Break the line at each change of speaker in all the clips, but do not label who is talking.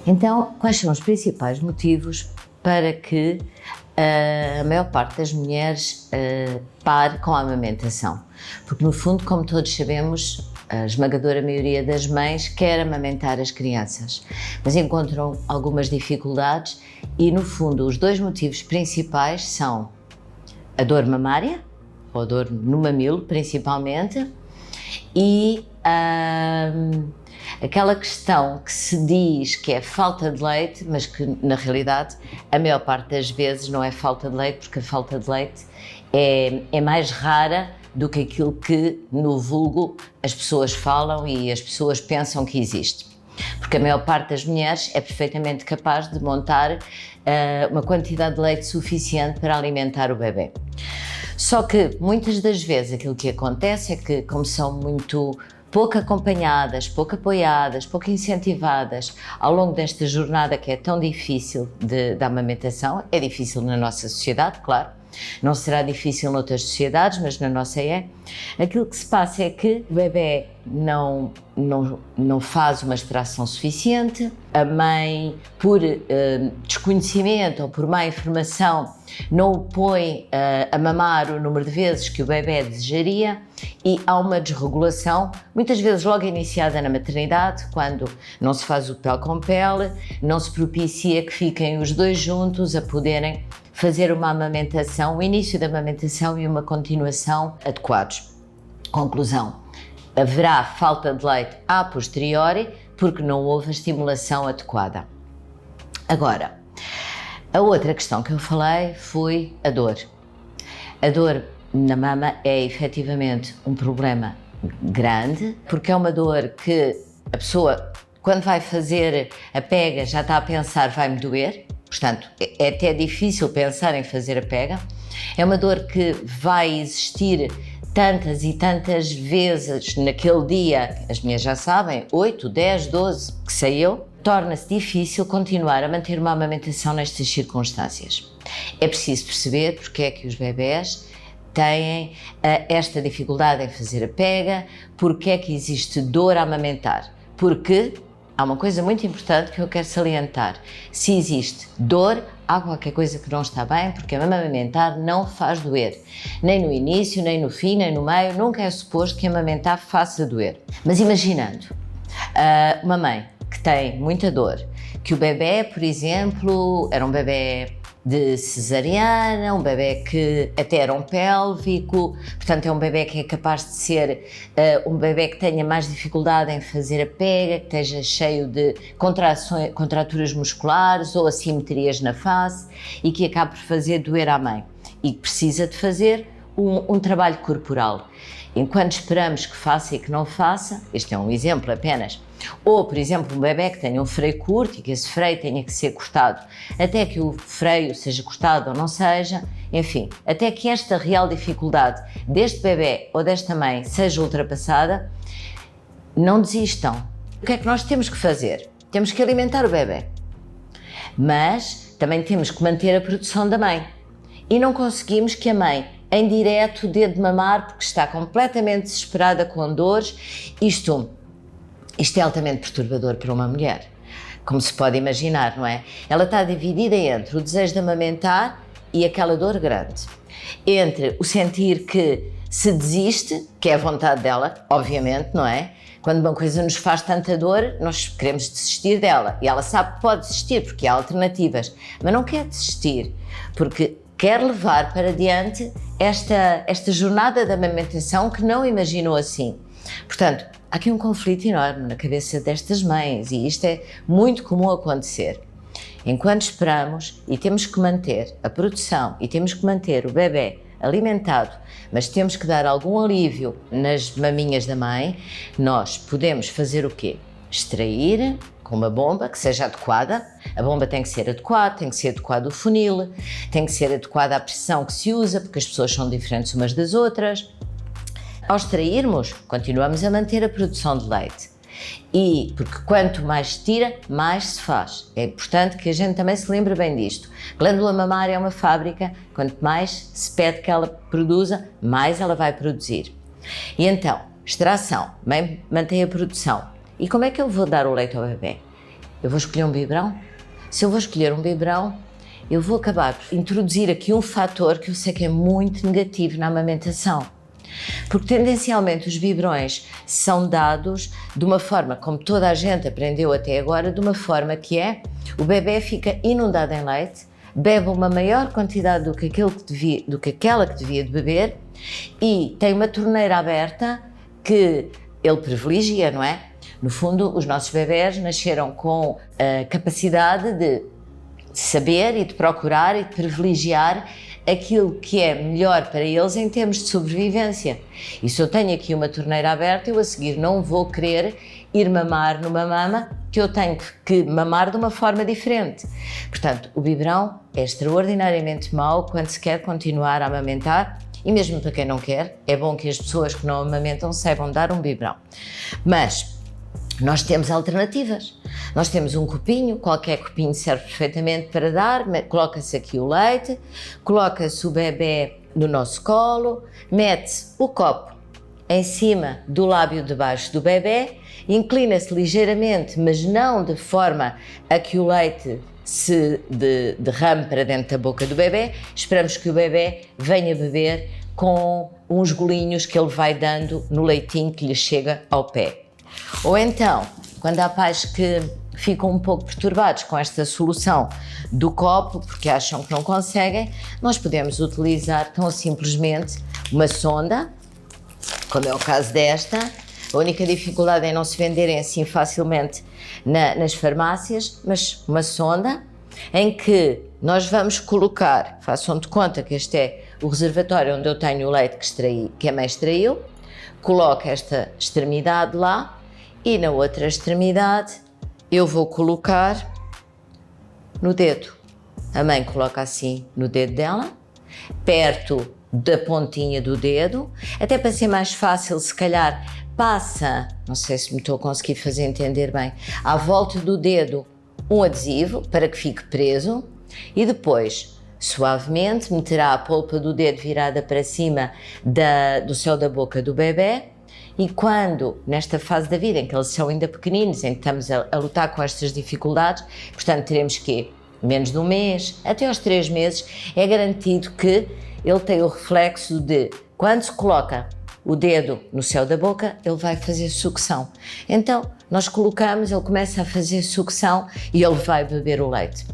Então, quais são os principais motivos para que a maior parte das mulheres pare com a amamentação? Porque, no fundo, como todos sabemos, a esmagadora maioria das mães quer amamentar as crianças, mas encontram algumas dificuldades e, no fundo, os dois motivos principais são a dor mamária, ou a dor no mamilo, principalmente, e aquela questão que se diz que é falta de leite, mas que na realidade a maior parte das vezes não é falta de leite, porque a falta de leite é mais rara do que aquilo que no vulgo as pessoas falam e as pessoas pensam que existe. Porque a maior parte das mulheres é perfeitamente capaz de montar uma quantidade de leite suficiente para alimentar o bebê. Só que muitas das vezes aquilo que acontece é que, como são muito pouco acompanhadas, pouco apoiadas, pouco incentivadas ao longo desta jornada que é tão difícil da amamentação, é difícil na nossa sociedade, claro, não será difícil noutras sociedades, mas na nossa é. Aquilo que se passa é que o bebê não faz uma extração suficiente, a mãe, por desconhecimento ou por má informação, não o põe a mamar o número de vezes que o bebê desejaria e há uma desregulação, muitas vezes logo iniciada na maternidade, quando não se faz o pele com pele, não se propicia que fiquem os dois juntos a poderem fazer uma amamentação, o início da amamentação e uma continuação adequados. Conclusão: haverá falta de leite a posteriori porque não houve a estimulação adequada. Agora, a outra questão que eu falei foi a dor. A dor na mama é efetivamente um problema grande, porque é uma dor que a pessoa, quando vai fazer a pega, já está a pensar vai-me doer. Portanto, é até difícil pensar em fazer a pega. É uma dor que vai existir tantas e tantas vezes naquele dia, as minhas já sabem, 8, 10, 12, que sei eu, torna-se difícil continuar a manter uma amamentação nestas circunstâncias. É preciso perceber porque é que os bebés têm esta dificuldade em fazer a pega, porque é que existe dor a amamentar. Porque há uma coisa muito importante que eu quero salientar: se existe dor, há qualquer coisa que não está bem, porque a amamentar não faz doer. Nem no início, nem no fim, nem no meio, nunca é suposto que amamentar faça doer. Mas imaginando uma mãe que tem muita dor, que o bebê, por exemplo, era um bebê de cesariana, um bebê que até era um pélvico, portanto é um bebê que é capaz de ser um bebê que tenha mais dificuldade em fazer a pega, que esteja cheio de contraturas musculares ou assimetrias na face e que acabe por fazer doer à mãe e que precisa de fazer um trabalho corporal. Enquanto esperamos que faça e que não faça, este é um exemplo apenas, ou, por exemplo, um bebê que tenha um freio curto e que esse freio tenha que ser cortado, até que o freio seja cortado ou não seja, enfim, até que esta real dificuldade deste bebê ou desta mãe seja ultrapassada, não desistam. O que é que nós temos que fazer? Temos que alimentar o bebê, mas também temos que manter a produção da mãe. E não conseguimos que a mãe, em direto, dê de mamar porque está completamente desesperada com dores. Isto é altamente perturbador para uma mulher, como se pode imaginar, não é? Ela está dividida entre o desejo de amamentar e aquela dor grande. Entre o sentir que se desiste, que é a vontade dela, obviamente, não é? Quando uma coisa nos faz tanta dor, nós queremos desistir dela. E ela sabe que pode desistir porque há alternativas, mas não quer desistir porque quer levar para diante esta jornada de amamentação que não imaginou assim. Portanto, há aqui um conflito enorme na cabeça destas mães e isto é muito comum acontecer. Enquanto esperamos e temos que manter a produção e temos que manter o bebê alimentado, mas temos que dar algum alívio nas maminhas da mãe, nós podemos fazer o quê? Extrair com uma bomba que seja adequada. A bomba tem que ser adequada, tem que ser adequado o funil, tem que ser adequada a pressão que se usa, porque as pessoas são diferentes umas das outras. Ao extrairmos, continuamos a manter a produção de leite. E porque quanto mais se tira, mais se faz. É importante que a gente também se lembre bem disto. A glândula mamária é uma fábrica, quanto mais se pede que ela produza, mais ela vai produzir. E então, extração, mantém a produção. E como é que eu vou dar o leite ao bebê? Eu vou escolher um biberão? Se eu vou escolher um biberão, eu vou acabar por introduzir aqui um fator que eu sei que é muito negativo na amamentação. Porque tendencialmente os biberões são dados de uma forma, como toda a gente aprendeu até agora, de uma forma que é, o bebê fica inundado em leite, bebe uma maior quantidade do que aquela que devia de beber e tem uma torneira aberta que ele privilegia, não é? No fundo, os nossos bebés nasceram com a capacidade de saber e de procurar e de privilegiar aquilo que é melhor para eles em termos de sobrevivência. E se eu tenho aqui uma torneira aberta, eu a seguir não vou querer ir mamar numa mama que eu tenho que mamar de uma forma diferente. Portanto, o biberão é extraordinariamente mau quando se quer continuar a amamentar e mesmo para quem não quer, é bom que as pessoas que não amamentam saibam dar um biberão. Mas nós temos alternativas. Nós temos um copinho, qualquer copinho serve perfeitamente para dar, coloca-se aqui o leite, coloca-se o bebê no nosso colo, mete o copo em cima do lábio de baixo do bebê, inclina-se ligeiramente, mas não de forma a que o leite se derrame para dentro da boca do bebê. Esperamos que o bebê venha beber com uns golinhos que ele vai dando no leitinho que lhe chega ao pé. Ou então, quando há pais que ficam um pouco perturbados com esta solução do copo, porque acham que não conseguem, nós podemos utilizar tão simplesmente uma sonda, como é o caso desta. A única dificuldade é não se venderem assim facilmente nas farmácias, mas uma sonda em que nós vamos colocar, façam de conta que este é o reservatório onde eu tenho o leite que a mãe extraiu, coloco esta extremidade lá e na outra extremidade eu vou colocar no dedo. A mãe coloca assim no dedo dela, perto da pontinha do dedo, até para ser mais fácil, se calhar passa, não sei se me estou a conseguir fazer entender bem, à volta do dedo um adesivo para que fique preso e depois suavemente meterá a polpa do dedo virada para cima do céu da boca do bebê. E quando, nesta fase da vida em que eles são ainda pequeninos, em que estamos a lutar com estas dificuldades, portanto teremos que, menos de um mês, até aos 3 meses, é garantido que ele tem o reflexo de, quando se coloca o dedo no céu da boca, ele vai fazer sucção. Então, nós colocamos, ele começa a fazer sucção e ele vai beber o leite.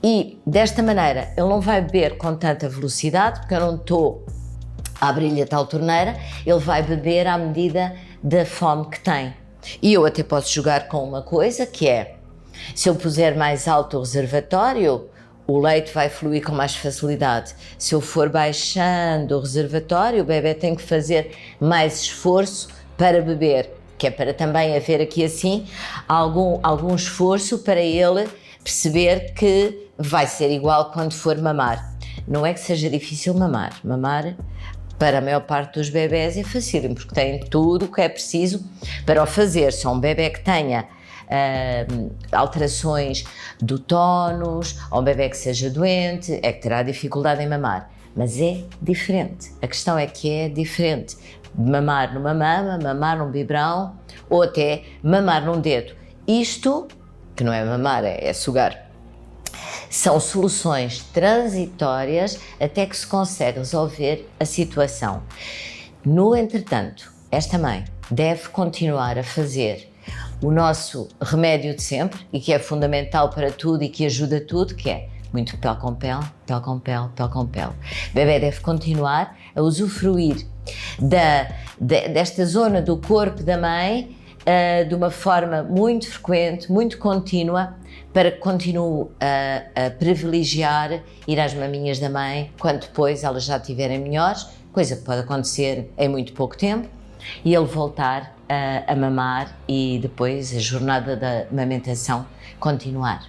E, desta maneira, ele não vai beber com tanta velocidade, porque eu não estou a abrir-lhe a tal torneira, ele vai beber à medida da fome que tem. E eu até posso jogar com uma coisa, que é, se eu puser mais alto o reservatório, o leite vai fluir com mais facilidade. Se eu for baixando o reservatório, o bebê tem que fazer mais esforço para beber, que é para também haver aqui assim algum esforço para ele perceber que vai ser igual quando for mamar. Não é que seja difícil mamar. Mamar, para a maior parte dos bebés, é facílimo, porque têm tudo o que é preciso para o fazer. Se é um bebé que tenha alterações do tónus, ou um bebé que seja doente, é que terá dificuldade em mamar. Mas é diferente. A questão é que é diferente. Mamar numa mama, mamar num biberão, ou até mamar num dedo. Isto, que não é mamar, é sugar. São soluções transitórias até que se consegue resolver a situação. No entretanto, esta mãe deve continuar a fazer o nosso remédio de sempre e que é fundamental para tudo e que ajuda tudo, que é muito pele com pele, pele com pele, pele com pele. O bebê deve continuar a usufruir desta zona do corpo da mãe de uma forma muito frequente, muito contínua, para que continue a privilegiar ir às maminhas da mãe quando depois elas já estiverem melhores, coisa que pode acontecer em muito pouco tempo, e ele voltar a mamar e depois a jornada da amamentação continuar.